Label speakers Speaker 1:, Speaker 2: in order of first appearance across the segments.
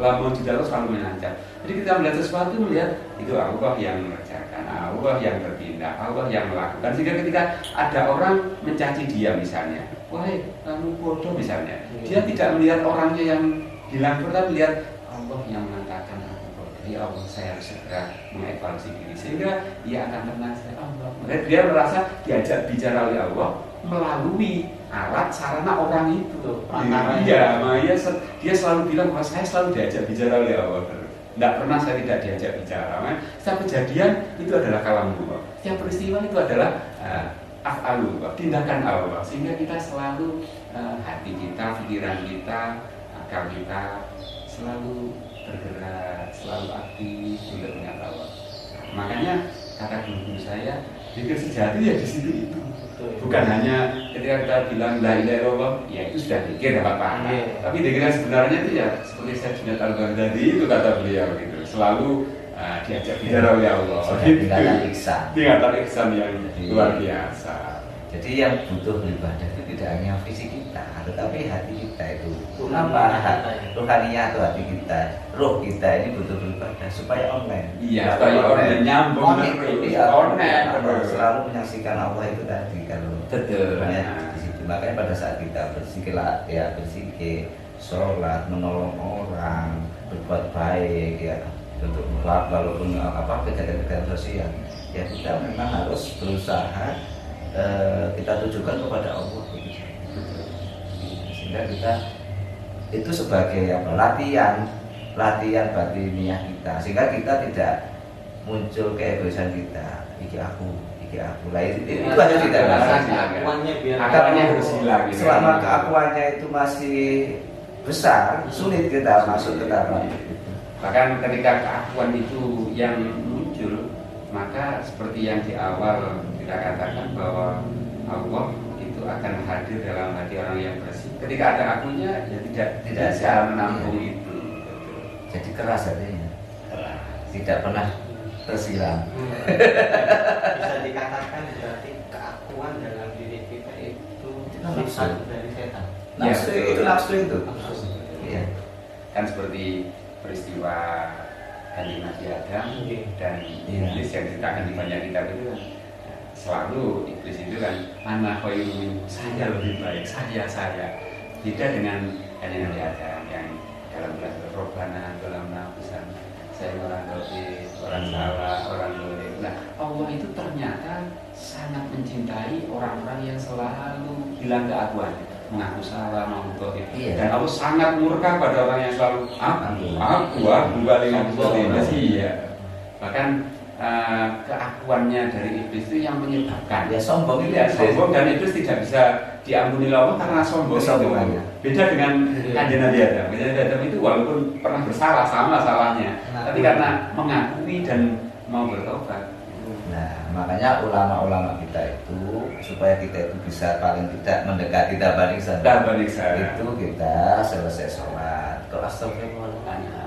Speaker 1: lamun di dalam selalu mengancam. Jadi kita melihat sesuatu, melihat itu Allah yang mengerjakan, Allah yang bertindak, Allah yang melakukan. Sehingga ketika ada orang mencaci dia misalnya, wahai kamu bodoh misalnya, dia tidak melihat orangnya yang hilang, tetapi melihat Allah yang mengatakan aku bodoh. Ya Allah, saya harus segera mengevaluasi diri, sehingga dia akan tenang. Allah, dia merasa diajak bicara oleh Allah melalui alat sarana orang itu. Iya, dia selalu bilang bahwa saya selalu diajak bicara oleh Allah. Tidak pernah saya tidak diajak bicara. Setiap kejadian itu adalah kalamullah. Setiap peristiwa itu adalah af'alullah, tindakan Allah. Sehingga kita selalu hati kita, pikiran kita, akal kita selalu bergerak, selalu aktif untuk mengingat Allah. Makanya kata guru saya, zikir sejati ya di situ itu. Bukan hanya ketika kita bilang la ilaha illallah, ya itu sudah zikir dapat pahala. Tapi zikir yang sebenarnya itu ya seperti saya Junaid Al-Baghdadi itu kata beliau gitu. Selalu diajak bicara oleh Allah.
Speaker 2: Tingkatan ihsan.
Speaker 1: Tingkatan ihsan yang luar biasa.
Speaker 2: Jadi yang butuh ibadah itu tidak hanya fisik kita, tetapi hati kita itu. Kenapa? Rohaniah atau hati kita, roh kita ini butuh beribadah supaya online.
Speaker 1: Iya, supaya online nyambung
Speaker 2: online. Selalu menyaksikan Allah itu tadi kalau
Speaker 1: betul.
Speaker 2: Di situ. Makanya pada saat kita berzikir, ya berzikir, sholat, menolong orang, berbuat baik, ya untuk walaupun kegiatan-kegiatan sosial, ya kita memang harus berusaha. Kita tujukan kepada Allah sehingga kita itu sebagai latihan batiniah kita, sehingga kita tidak muncul keegoisan kita, iki aku lah itu aja tidak
Speaker 1: akarnya harus hilang.
Speaker 2: Selama keakuannya itu masih besar, sulit kita masuk ke dalam.
Speaker 1: Bahkan ketika keakuan itu yang muncul, maka seperti yang di awal kita katakan bahwa Allah itu akan hadir dalam hati orang yang bersih. Ketika ada akunya, ya tidak bisa menampung itu.
Speaker 2: Jadi keras hatinya, tidak pernah tersiram.
Speaker 3: Bisa dikatakan berarti keakuan dalam diri kita itu sifat dari setan.
Speaker 2: Nafsu
Speaker 1: Ya,
Speaker 2: itu nafsu itu.
Speaker 1: Ya. Kan seperti peristiwa Kanjeng Nabi Adam dan iblis yang diceritakan di banyak kitab itu kan selalu iblis itu kan ana khairun, saya lebih baik, saya beda dengan Kanjeng Nabi Adam yang dalam belas robbana dalam nafsan saya orang dosa, orang salah, orang dolim. Nah, Allah itu ternyata sangat mencintai orang-orang yang selalu bilang keakuan, mengaku salah, mengaku dolim. Dan Allah sangat murka pada orang yang selalu aku balik ngaku iya. Bahkan keakuannya dari iblis itu yang menyebabkan
Speaker 2: sombong itu
Speaker 1: sombong, dan iblis tidak bisa diampuni Allah karena sombong itu. Beda dengan Kanjeng Nabi Adam. Kanjeng Nabi Adam itu walaupun pernah bersalah, sama salahnya, tapi karena mengakui dan mau bertobat.
Speaker 2: Nah, makanya ulama-ulama kita itu supaya kita itu bisa paling tidak mendekati taban ihsan. Itu kita selesai sholat, kalau astagfirullah,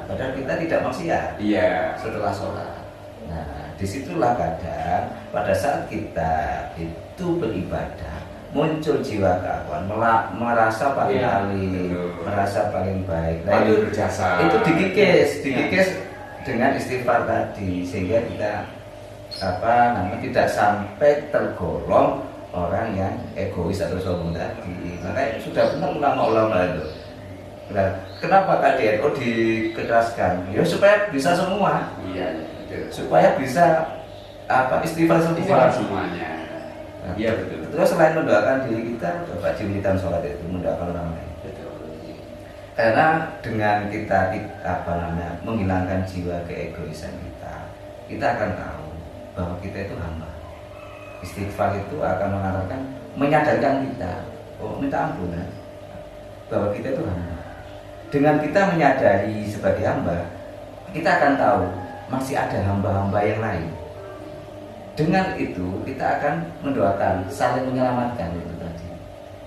Speaker 2: padahal kita tidak maksiat.
Speaker 1: Iya.
Speaker 2: Setelah sholat. Nah, disitulah kadang pada saat kita itu beribadah muncul jiwa keakuan, merasa paling alim, merasa paling baik. Nah, itu
Speaker 1: berjasa.
Speaker 2: Itu dikikis dengan istighfar tadi, sehingga kita tidak sampai tergolong orang yang egois atau sombong tadi. Makanya sudah benar ulama-ulama itu. Nah, kenapa KDNO diketaskan? Ya supaya bisa semua.
Speaker 1: Iya.
Speaker 2: Supaya bisa istighfar
Speaker 1: semuanya. Iya betul.
Speaker 2: Terus selain mendoakan diri kita, coba jilitan sholat itu mendoakan orang lain.
Speaker 1: Betul.
Speaker 2: Karena dengan kita menghilangkan jiwa keegoisan kita akan tahu bahwa kita itu hamba. Istighfar itu akan menyadarkan kita, minta ampunan, bahwa kita itu hamba. Dengan kita menyadari sebagai hamba, kita akan tahu masih ada hamba-hamba yang lain. Dengan itu kita akan mendoakan, saling menyelamatkan itu tadi.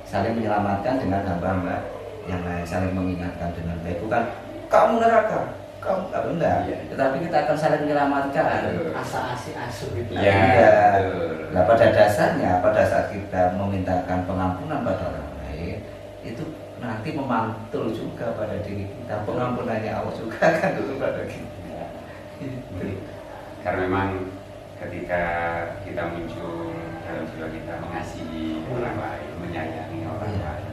Speaker 2: Saling menyelamatkan dengan hamba-hamba yang lain, saling mengingatkan dengan baik. Bukan kamu neraka, kamu enggak. Tetapi kita akan saling menyelamatkan.
Speaker 3: Asa-asi asuh gitu.
Speaker 2: Iya. Nah, pada dasarnya pada saat kita memintakan pengampunan pada orang lain, itu nanti memantul juga pada diri kita, pengampunannya Allah juga akan turun pada kita.
Speaker 1: Karena memang ketika kita muncul dalam jiwa kita mengasihi orang lain, menyayangi orang lain,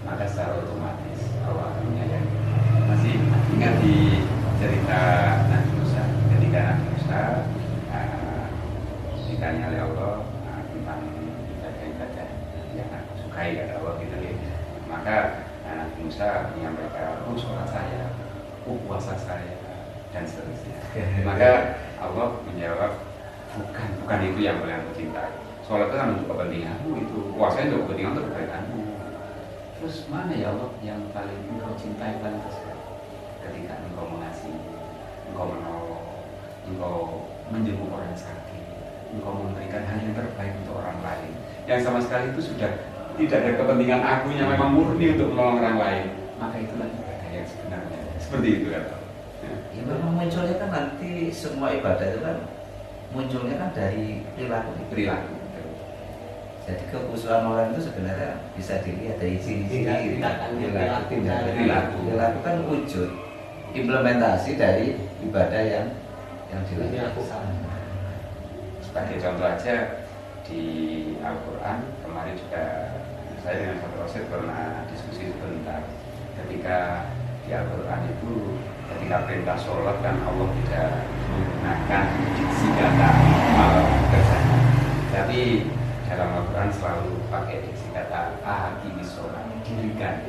Speaker 1: maka secara otomatis Allah akan menyayangi. Masih ingat di cerita Nabi Musa, ketika Nabi Musa ditanya oleh Allah tentang ibadah-ibadah yang aku sukai kata Allah gitu ya. Maka Nabi Musa menyampaikan, oh sholat saya, oh puasa saya, dan seterusnya. Maka Allah menjawab, bukan itu yang paling aku cintai. Sholat itu kan untuk kepentinganmu, itu puasa untuk kepentingan untuk kebaikanmu. Terus mana ya Allah yang paling engkau cintai paling besar? Ketika engkau mengasihi, engkau menolong, engkau menjemput orang sakit, engkau memberikan hal yang terbaik untuk orang lain, yang sama sekali itu sudah tidak ada kepentingan aku yang memang murni untuk menolong orang lain, maka itulah ibadah yang sebenarnya. Seperti itu kan?
Speaker 2: Ya memang munculnya kan nanti semua ibadah itu kan munculnya kan dari perilaku. Jadi kekhusyuan orang itu sebenarnya bisa dilihat dari ciri-ciri perilaku kan wujud implementasi dari ibadah yang dilakukan.
Speaker 1: Sebagai contoh aja di Al-Quran kemarin juga saya dengan Pak Rosid pernah diskusi sebentar ketika di Al-Quran itu ketika perintah sholat kan Allah tidak menggunakan diksi kata mal kerjanya, tapi dalam Al-Quran selalu pakai diksi kata aqimis sholat, dirikan.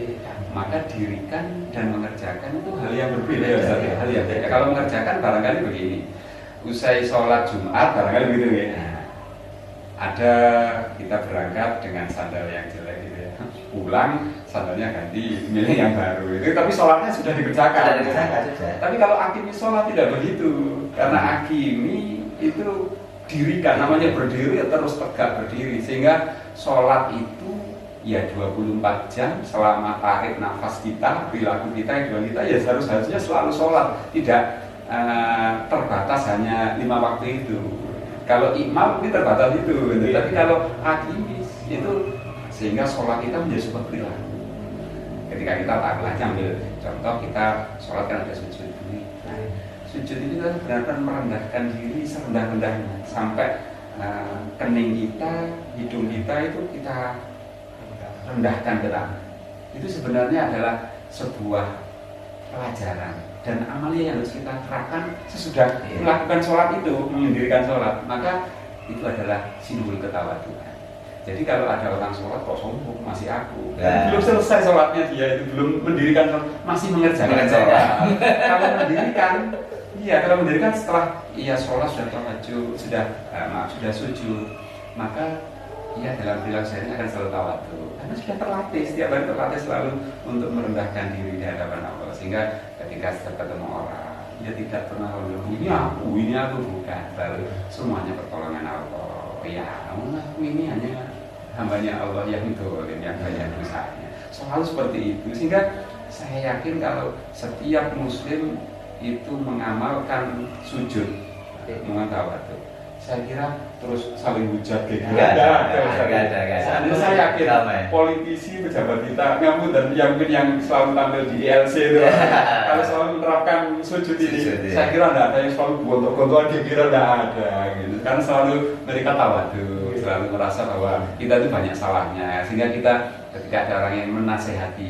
Speaker 1: Maka dirikan dan mengerjakan itu hal yang berbeda ya Ustaz, hal yang beda. Kalau mengerjakan barangkali begini, usai sholat Jumat barangkali begitu ya. Ada kita berangkat dengan sandal yang jelek gitu ya, pulang sandalnya ganti milih yang baru itu, tapi sholatnya sudah dikerjakan. Tapi kalau akimi sholat tidak begitu, karena akimi itu dirikan, namanya berdiri ya terus tegak berdiri, sehingga sholat itu ya 24 jam selama tarik nafas kita, perilaku kita, hidup kita ya harusnya selalu sholat, tidak terbatas hanya 5 waktu itu. Kalau imam ini terbatas itu, tapi kalau akimis itu sehingga sholat kita menjadi sebuah perilaku. Ketika kita lagi ambil contoh, kita sholat kan ada sujud dulu. Sujud itu kan benar-benar merendahkan diri serendah-rendahnya sampai kening kita, hidung kita itu kita rendahkan ke tanah. Itu sebenarnya adalah sebuah pelajaran dan amalia yang harus kita terapkan sesudah melakukan sholat itu, mendirikan sholat. Maka itu adalah simbol ketawaduan. Jadi kalau ada orang sholat kok sombong, masih aku belum selesai sholatnya, dia itu belum mendirikan sholat, masih mengerjakan sholat. Kalau mendirikan setelah sholat sudah tawajud, sudah sujud, maka ia dalam perilaku sehari akan selalu tawadu, karena sudah terlatih, setiap hari terlatih selalu untuk merendahkan diri di hadapan Allah, sehingga ketika setiap ketemu orang dia tidak pernah ngomong ini aku bukan, lalu semuanya pertolongan Allah. Ya aku ini hanya hambanya Allah yang dolim, yang banyak dosanya, selalu seperti itu. Sehingga saya yakin kalau setiap muslim itu mengamalkan sujud, mengatakan saya kira terus saling hujat gitu. Enggak ada. Saya yakin politisi, pejabat kita, dan yang selalu tampil di ILC itu, kalau selalu menerapkan sujud ini, saya kira tidak ada yang selalu gontok-gontokan, dikira tidak ada gitu. Karena selalu mereka tawadu, selalu merasa bahwa kita itu banyak salahnya, sehingga kita ketika ada orang yang menasehati,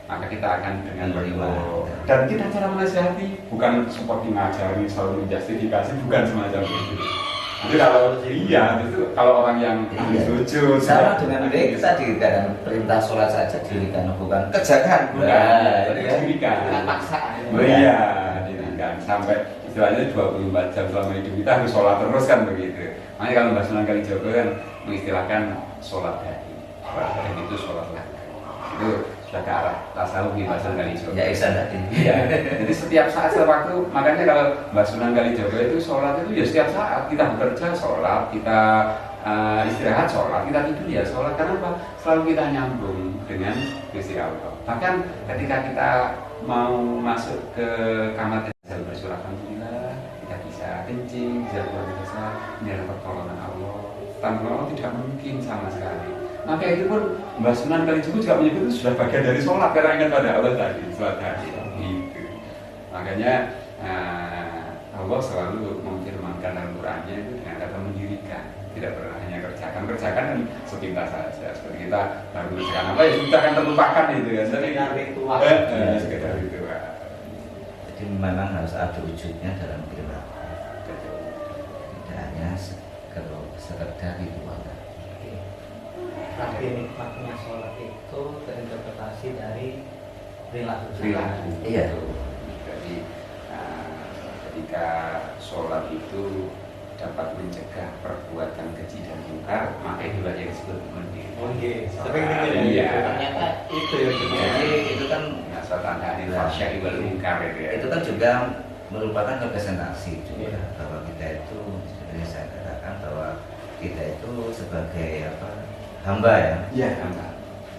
Speaker 1: maka kita akan dengan berdoa. Dan kita cara menasehati bukan seperti ngajari, selalu menjustifikasi, bukan semacam itu. Jadi kalau orang yang sujud
Speaker 2: sama dengan kita dirikan perintah sholat saja dirikan, bukan kerjakan,
Speaker 1: dirikan, dirikan sampai istilahnya 24 jam selama hidup kita harus sholat terus kan begitu. Makanya kalau Mbak Sunan Kalijaga kan mengistilahkan sholat hati, dan itu sholat lagi. Itu sudah ke arah tasawuf Mbak Sunan Kalijaga.
Speaker 2: Ya ihsan hati.
Speaker 1: Iya. Jadi setiap saat, setiap waktu, makanya kalau Mbak Sunan Kalijaga itu sholat itu ya setiap saat, kita bekerja sholat, kita istirahat sholat, kita tidur ya sholat. Karena apa? Selalu kita nyambung dengan Gusti Allah. Bahkan ketika kita mau masuk ke kamar dan bersyukur alhamdulillah, kita bisa kencing, bisa keluar biasa, ini adalah pertolongan Allah. Tanpa Allah tidak mungkin sama sekali. Maka itu pun Mbah Sunan Kalijogo juga menyebut itu sudah bagian dari sholat karena ingat pada Allah tadi, sholat tadi. Gitu. Makanya Allah selalu memfirmankan dalam Qurannya itu dengan kata mendirikan, tidak pernah hanya kerjakan kan sepintas saja. Seperti kita baru mengerjakan apa ya sudah akan terlupakan itu ya.
Speaker 3: Sekedar ritual.
Speaker 1: Sekedar ritual.
Speaker 2: Jadi memang harus ada wujudnya dalam perilaku. Tidak hanya sekedar ritual.
Speaker 3: Tapi nikmatnya sholat itu terinterpretasi dari perilaku.
Speaker 2: Iya.
Speaker 1: Jadi ketika sholat itu dapat mencegah perbuatan keji dan mungkar, maka itulah yang disebut mendirikan.
Speaker 3: Oh iya, sering dengar ya. Ternyata itu yang
Speaker 2: Jadi itu kan
Speaker 1: nasatan hadil fasya wal mungkar ya.
Speaker 2: itu kan juga merupakan representasi juga
Speaker 3: Iya.
Speaker 2: bahwa kita itu sebenarnya saya katakan bahwa kita itu sebagai hamba ya,
Speaker 1: Iya,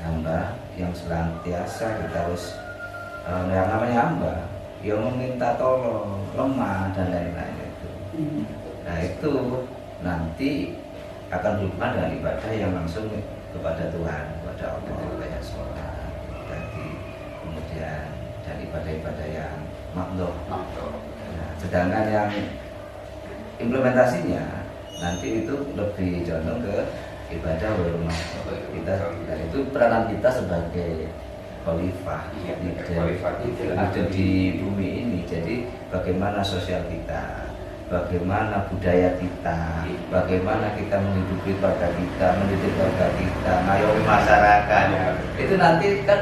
Speaker 2: hamba yang senantiasa kita harus yang namanya hamba yang meminta tolong, lemah dan lain-lain itu. Nah itu nanti akan berhubungan dengan ibadah yang langsung kepada Tuhan, kepada Allah, kayak sholat tadi, kemudian dan ibadah-ibadah yang makhluk. Nah, sedangkan yang implementasinya nanti itu lebih condong ke ibadah berumah kita. Dan itu peranan kita sebagai khalifah,
Speaker 1: Khalifah
Speaker 2: itu ada di bumi ini. Jadi bagaimana sosial kita, bagaimana budaya kita, bagaimana kita menghidupi keluarga kita, mendidik keluarga kita, ngayomi masyarakat. Itu nanti kan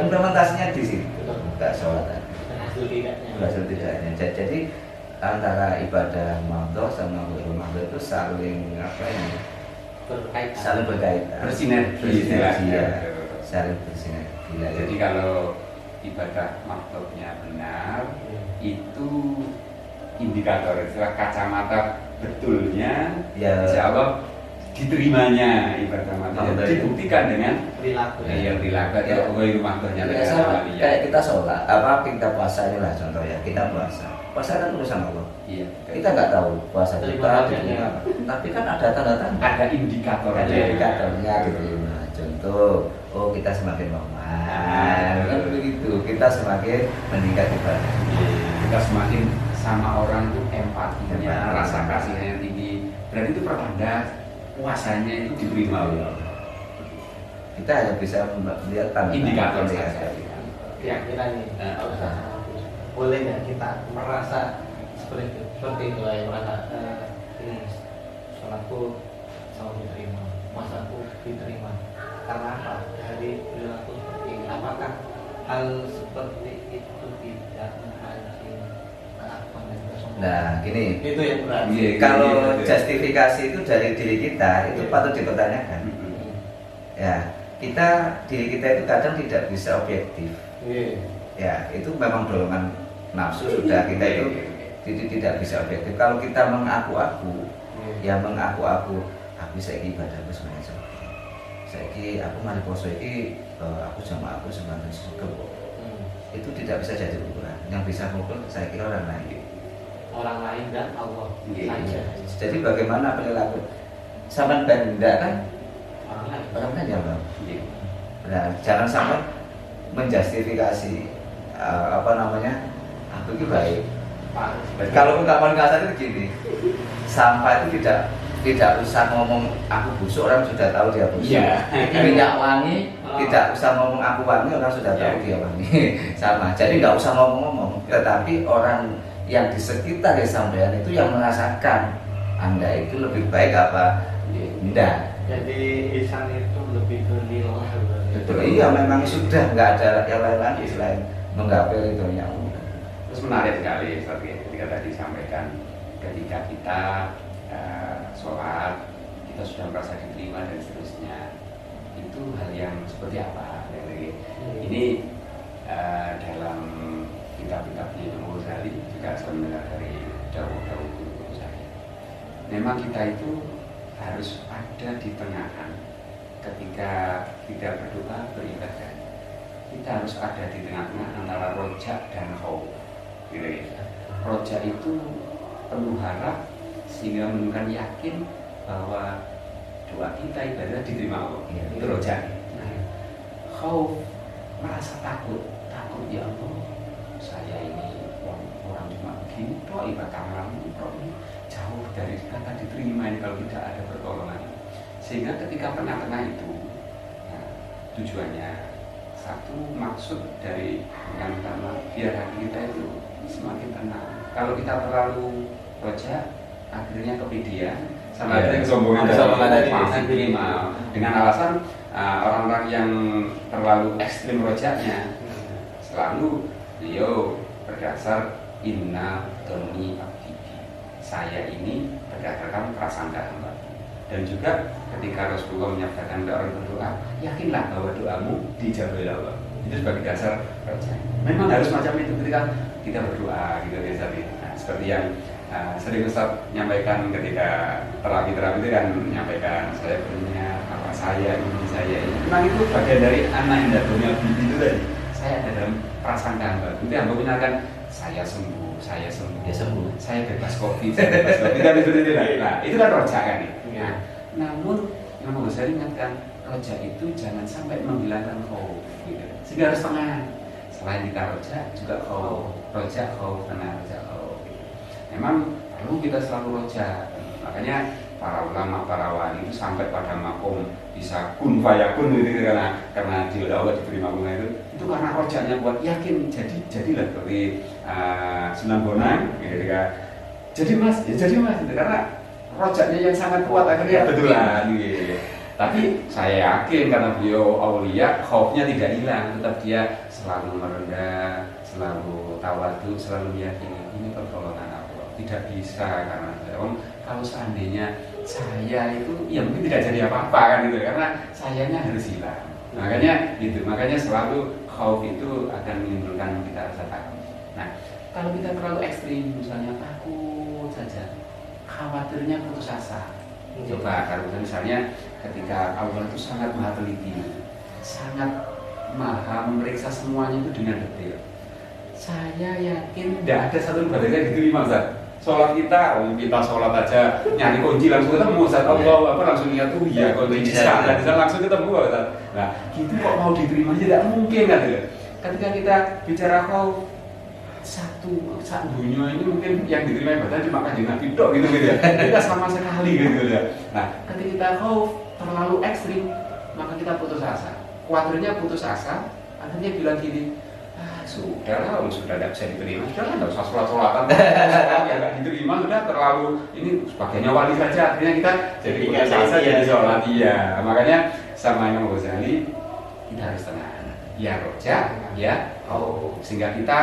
Speaker 2: implementasinya di situ, bukan sholat. Berhasil tidaknya. Jadi antara ibadah makhluk sama makhluk itu saling saling berkaitan,
Speaker 1: bersinergi
Speaker 2: ya. Saling bersinergi.
Speaker 1: Jadi kalau ibadah makhluknya benar, itu indikator, istilah kacamata betulnya,
Speaker 2: Ya.
Speaker 1: insya Allah diterimanya ibadah makhluk. Dibuktikan dengan
Speaker 3: perilaku.
Speaker 1: yang dilakukan
Speaker 2: Ya.
Speaker 1: oleh makhluknya.
Speaker 2: Ya, sama kayak kita sholat, kita puasa ini lah contoh ya, kita puasa. Puasa kan urusan Allah.
Speaker 1: Iya.
Speaker 2: Kita nggak tahu puasa kita
Speaker 3: Terima
Speaker 2: diterima, tapi kan ada tanda-tanda.
Speaker 1: Ada indikatornya.
Speaker 2: Ada indikatornya diterima. Contoh, oh kita semakin normal, kan begitu. Kita semakin meningkat ibadah.
Speaker 1: Kita semakin sama orang itu empatinya,
Speaker 2: Empati.
Speaker 1: rasa kasihnya yang tinggi. Berarti itu pertanda puasanya itu diterima oleh Allah.
Speaker 2: Kita hanya bisa melihat tanda
Speaker 1: Indikator saja.
Speaker 3: Kira-kira nih, boleh nggak kita merasa seperti itu lah, yang merasa ini sholatku sama diterima, puasaku diterima. Karena apa? Dari perilaku seperti ini. Apakah hal seperti itu tidak memancing keakuan dan kesombongan?
Speaker 2: Nah, gini.
Speaker 3: Itu yang berat.
Speaker 1: Iya.
Speaker 2: Kalau justifikasi itu dari diri kita, itu
Speaker 3: Iya.
Speaker 2: patut dipertanyakan. Ya, diri kita itu kadang tidak bisa objektif.
Speaker 3: Iya.
Speaker 2: Ya, itu memang dorongan nafsu sudah kita itu tidak bisa objektif. Kalau kita mengaku-aku, ya mengaku-aku saiki ibadahku sebenarnya saiki aku mari poso iki aku sama aku semakin suka. Itu tidak bisa jadi ukuran. Yang bisa mengukur saya kira orang lain.
Speaker 3: Orang lain dan Allah
Speaker 1: Iya.
Speaker 3: saja.
Speaker 2: Jadi bagaimana perilaku sama benda kan
Speaker 3: Orang lain.
Speaker 2: ya bang. Nah, jangan sampai menjustifikasi aku itu baik. Kalau ungkapan kasar itu gini, sampah itu tidak usah ngomong aku busuk, orang sudah tahu dia busuk.
Speaker 1: Iya.
Speaker 2: Minyak wangi tidak usah ngomong aku wangi, orang sudah tahu dia wangi. Sama. Jadi nggak usah ngomong-ngomong, tetapi orang yang di sekitar sampean itu yang merasakan Anda itu lebih baik apa tidak.
Speaker 3: Jadi ihsan itu lebih ke lillah.
Speaker 2: Betul. Iya, memang sudah nggak ada yang lain lagi selain menggapai itu yang
Speaker 1: Terus menarik sekali seperti ketika tadi disampaikan, ketika kita sholat, kita sudah merasa diterima dan seterusnya. Itu hal yang seperti apa? Ini dalam kitab-kitabnya Imam Ghazali juga saya mendengar dari dawuh-dawuh guru saya. Memang kita itu harus ada di tengahan ketika kita berdoa beribadah. Kita harus ada di tengah-tengah antara rojak dan khauf. Rojak itu penuh harap sehingga menunjukkan yakin bahwa doa kita ibadah diterima Allah.
Speaker 2: Iya.
Speaker 1: Itu roja. Nah, khauf, merasa takut ya Allah, saya ini orang cuma begini, doa ibadah malam ini jauh dari kata diterima ini kalau tidak ada pertolongan. Sehingga ketika tengah-tengah itu, nah, tujuannya satu, maksud dari yang pertama biar hati kita itu semakin tenang. Kalau kita terlalu roja, akhirnya kepedean sama akhirnya kesombongan dari diterima dengan alasan orang-orang yang terlalu ekstrim rojaknya selalu beliau berdasar inna doni abdi, saya ini berdasarkan prasangka hamba. Dan juga ketika Rasulullah menyatakan orang berdoa, yakinlah bahwa doamu dijawab oleh Allah. Itu sebagai dasar roja. Memang harus macam itu ketika kita berdoa gitu ya. Nah, seperti yang sering Ustaz menyampaikan ketika terapi-terapi itu kan menyampaikan saya punya apa saya ini. Memang itu bagian dari anak yang dunia itu tadi. Saya ada dalam prasangka hamba. Itu hamba menyatakan saya sembuh, saya bebas COVID, Kan itu. Nah, itu kan roja kan nih. Nah, namun yang mau saya ingatkan, roja itu jangan sampai menghilangkan khauf gitu. Sehingga harus tengah. Selain kita roja juga khauf, roja khauf, tenang roja khauf. Memang perlu kita selalu roja. Makanya para ulama, para wali itu sampai pada makom bisa kun fayakun gitu karena di Allah diberi makom itu karena rojanya buat yakin jadilah seperti Sunan Bonang gitu kan. Jadi mas gitu. Karena rojanya yang sangat kuat akhirnya betulan gitu. Tapi saya yakin karena beliau aulia, khaufnya tidak hilang, tetap dia selalu merendah, selalu tawadu, selalu meyakini ini pertolongan Allah. Tidak bisa karena kalau seandainya saya itu ya mungkin tidak jadi apa-apa kan gitu, karena sayanya harus hilang. Makanya selalu khauf itu akan menimbulkan kita rasa takut. Nah, kalau kita terlalu ekstrim, misalnya takut saja, khawatirnya putus asa. Coba kalau misalnya ketika Allah itu sangat maha teliti, sangat maha memeriksa semuanya itu dengan detail. Saya yakin tidak ada satu ibadah yang diterima, Ustaz. Sholat kita sholat aja nyari kunci langsung ketemu, Ustaz. Allah langsung lihat iya kunci dan langsung ketemu, Ustaz. Nah, gitu kok mau diterima tidak mungkin kan? Ketika kita bicara khauf, satu dunia ini mungkin yang diterima ibadah cuma Kanjeng Nabi tok gitu ya. Kita sama sekali gitu ya. Nah, ketika kita khauf terlalu ekstrim, maka kita putus asa. Khawatirnya putus asa, akhirnya bilang gini, sudah tidak bisa diterima, sudah tidak usah sholat-sholatan, ya nggak diterima, sudah terlalu ini sebagainya wali saja, akhirnya kita jadi putus asa jadi sholat. Iya, makanya sama Imam Ghazali kita harus tenang, ya roja, ya sehingga kita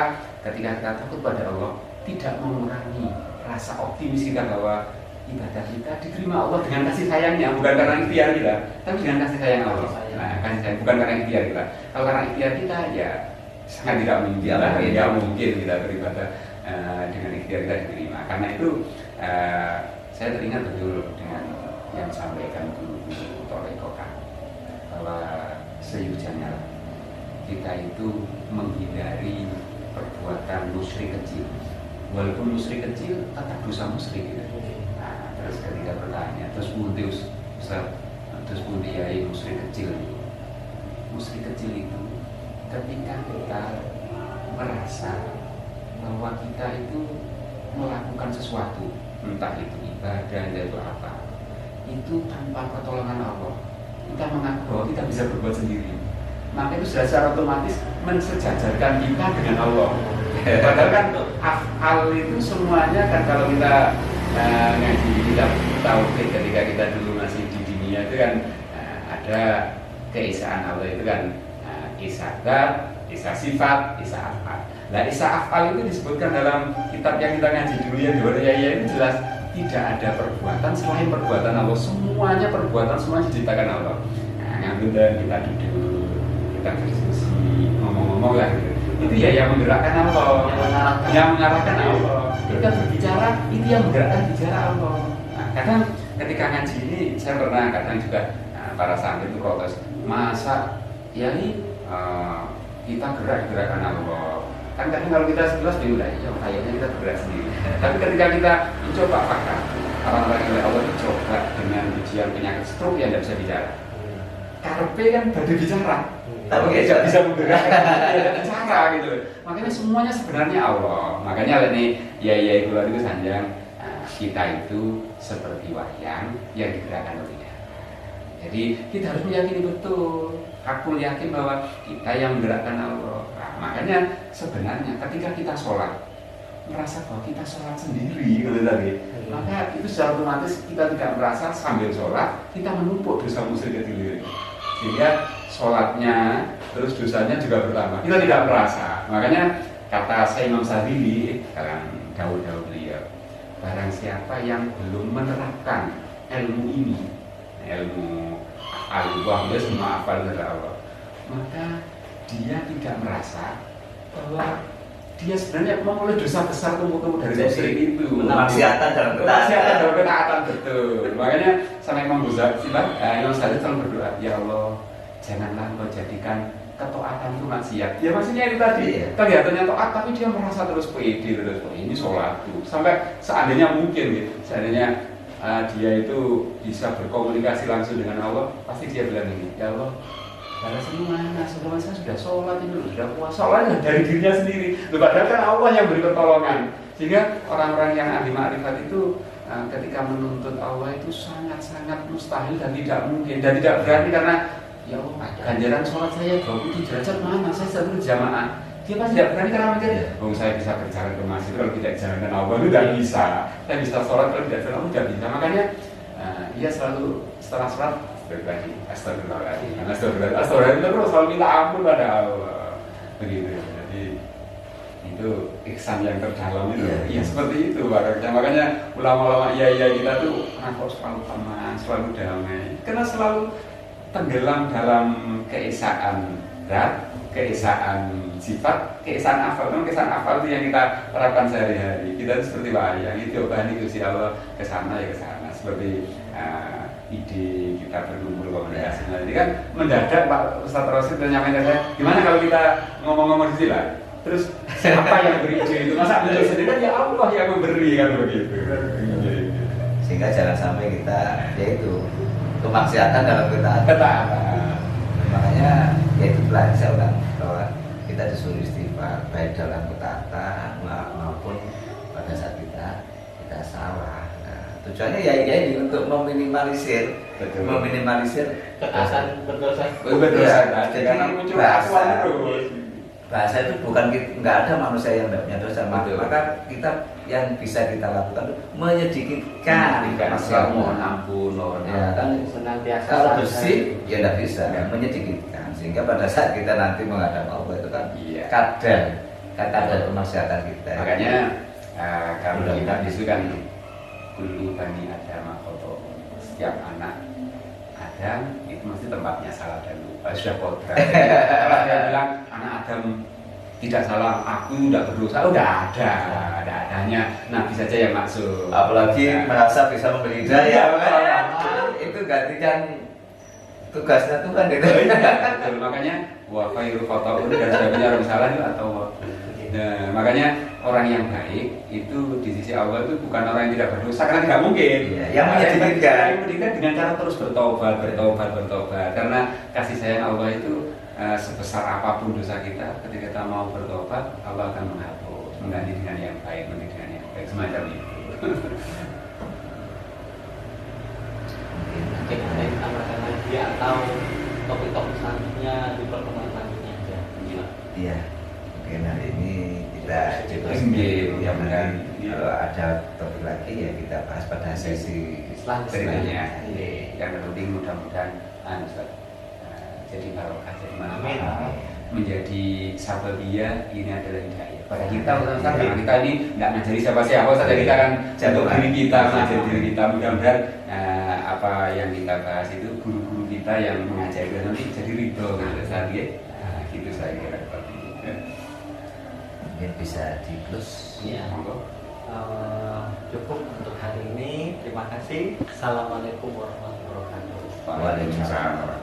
Speaker 1: ketika kita takut pada Allah tidak mengurangi rasa optimis kita bahwa ibadah kita diterima Allah dengan kasih sayangnya, bukan karena ikhtiar kita, tapi dengan kasih sayang Allah. Nah, kasih sayang bukan karena ikhtiar kita. Kalau karena ikhtiar kita ya sangat tidak mungkin kita beribadah dengan ikhtiar kita diterima. Karena itu saya teringat betul dengan yang disampaikan guru Torikokan bahwa seyujanya kita itu menghindari perbuatan musyrik kecil. Walaupun musyrik kecil tetap dosa musyrik gitu. Nah, terus ketika bertanya, terus pun dia musyrik kecil. Musyrik kecil itu ketika kita merasa bahwa kita itu melakukan sesuatu, entah itu ibadah, entah itu apa, itu tanpa pertolongan Allah, kita mengaku bahwa kita bisa berbuat sendiri, maka itu secara otomatis mensejajarkan kita dengan Allah. Padahal kan hal itu semuanya kan kalau kita ngaji kita tahu ketika kita dulu masih di dunia itu kan ada keesaan Allah itu kan Isa dzat, Isa sifat, Isa af'al. Nah, Isa af'al itu disebutkan dalam kitab yang kita ngaji dulu ya itu jelas tidak ada perbuatan selain perbuatan Allah. Semuanya perbuatan semua diciptakan Allah. Nah, ngambil dan kita duduk, kita berdiskusi, ngomong-ngomong lah gitu. Itu ya yang menggerakkan Allah, yang mengarahkan Allah. Kita berbicara, itu yang menggerakkan bicara Allah. Nah, kadang ketika ngaji ini saya pernah kadang juga para santri itu protes, masa ya ini kita gerak-gerakan Allah. Kan kadang kalau kita sekilas bingung lah, ya kayaknya kita bergerak sendiri. Tapi ketika kita mencoba fakta, orang-orang yang Allah dicoba dengan dengan ujian penyakit stroke yang tidak bisa bicara. Karepe kan badai bicara, tapi tidak bisa menggerakkan, tidak bicara gitu. Makanya semuanya sebenarnya Allah. Makanya ini ya itu sanjang, kita itu seperti wayang yang digerakkan oleh Dia. Jadi kita harus meyakini betul. Aku yakin bahwa kita yang menggerakkan Allah. Nah, makanya sebenarnya ketika kita sholat, merasa bahwa kita sholat sendiri gitu tadi, maka itu secara otomatis kita tidak merasa sambil sholat kita menumpuk dosa musyrik kecil, sehingga sholatnya terus dosanya juga bertambah. Kita tidak merasa. Makanya kata Imam Syafi'i dalam daud-daud beliau, barang siapa yang belum menerapkan ilmu ini, ilmu Allah, semua hafal dari Allah, maka dia tidak merasa bahwa dia sebenarnya memulai dosa besar tumpuk-tumpuk dari musyrik itu.
Speaker 2: Kemaksiatan dalam
Speaker 1: ketaatan, betul. Makanya sama Imam Ghazali, Imam Ghazali selalu berdoa, ya Allah, janganlah Engkau jadikan ketaatan itu maksiat. Ya maksudnya itu tadi, kelihatannya taat tapi dia merasa terus pede, terus ini sholat tuh. Sampai seandainya mungkin gitu, seandainya dia itu bisa berkomunikasi langsung dengan Allah, pasti dia bilang ini, ya Allah, balasan mana? Sebelum saya sudah sholat itu, sudah puasa, soalnya dari dirinya sendiri. Padahal kan Allah yang beri pertolongan. Sehingga orang-orang yang ahli ma'rifat itu ketika menuntut Allah itu sangat-sangat mustahil dan tidak mungkin dan tidak berani, karena ya Allah, ganjaran sholat saya 27 derajat mana? Saya satu jamaah. Dia pasti tidak berani karena mikir, saya bisa berjalan ke masjid kalau tidak jalan dengan Allah itu tidak bisa. Saya bisa sholat kalau tidak jalan Allah tidak bisa. Makanya dia selalu setelah sholat berbagi astagfirullahaladzim terus selalu minta ampun pada Allah, begitu. Jadi itu ihsan yang terdalam itu, ya seperti itu barangnya. Makanya ulama-ulama iya kita tuh kok selalu tenang, selalu damai, karena selalu tenggelam dalam keesaan zat, keesaan sifat, keesaan afal. Memang keesaan afal itu yang kita terapkan sehari-hari. Kita itu seperti wayang, itu bahkan itu si Allah ke sana ya ke sana. Seperti ide kita berkumpul komunikasi. Nah, ini kan mendadak Pak Ustadz Rosid dan nyamain saya, gimana kalau kita ngomong-ngomong di sini lah? Terus siapa yang beri ide itu? Masa muncul sendiri kan ya Allah yang memberi kan begitu.
Speaker 2: Sehingga jangan sampai kita yaitu kemaksiatan dalam ketaatan. Makanya yaitu belajar saya ulang bahwa kita disuruh istighfar baik dalam ketaatan maupun pada saat kita salah. Tujuannya ya ini untuk meminimalisir
Speaker 3: ketaatan berdosa.
Speaker 2: Jadi bahasa itu bukan nggak ada manusia yang tidak punya dosa, maka kita yang bisa kita lakukan itu menyedikitkan masalah, mohon ampun, ya kan
Speaker 3: senantiasa
Speaker 2: kalau bersih ya tidak bisa, menyedikitkan sehingga pada saat kita nanti menghadap Allah itu kan kadar kemaksiatan kita.
Speaker 1: Makanya kalau kita disukan kullu bani Adam khoto'un, setiap anak Adam itu mesti tempatnya salah dan lupa, sudah kodrat. Kalau dia bilang anak Adam tidak salah, aku tidak berdosa, udah ada adanya. Nabi saja yang maksud.
Speaker 2: Apalagi merasa bisa memberi hidayah, itu gantikan tugasnya Tuhan gitu.
Speaker 1: Betul, makanya wa khairu khoto'un dan sebagainya orang salah itu atau nah, makanya orang yang baik itu di sisi Allah itu bukan orang yang tidak berdosa, karena tidak mungkin.
Speaker 2: Yang menyedihkan
Speaker 1: dengan cara terus bertobat. Karena kasih sayang Allah itu sebesar apapun dosa kita, ketika kita mau bertobat, Allah akan menghapus, mengganti dengan yang baik, semacam itu.
Speaker 3: Mungkin ada yang tambahkan lagi atau topik-topik selanjutnya di pertemuan selanjutnya aja.
Speaker 2: Iya. Mungkin hari ini kita
Speaker 1: Oke,
Speaker 2: ya mungkin kalau ada topik lagi ya kita bahas pada sesi
Speaker 1: selanjutnya. Yang penting mudah-mudahan jadi barokah, jadi manfaat, menjadi sababiyah. Ini adalah hidayah pada kita. Karena kita ini nggak ngajari siapa-siapa saja, kita kan untuk diri kita, mengajari diri kita. Mudah-mudahan apa yang kita bahas itu guru-guru kita yang mengajari kita nanti jadi ridho gitu saja. Gitu saya kira.
Speaker 2: Mungkin bisa di close.
Speaker 3: Ya, cukup untuk hari ini. Terima kasih. Assalamualaikum warahmatullahi wabarakatuh.
Speaker 2: Waalaikumsalam.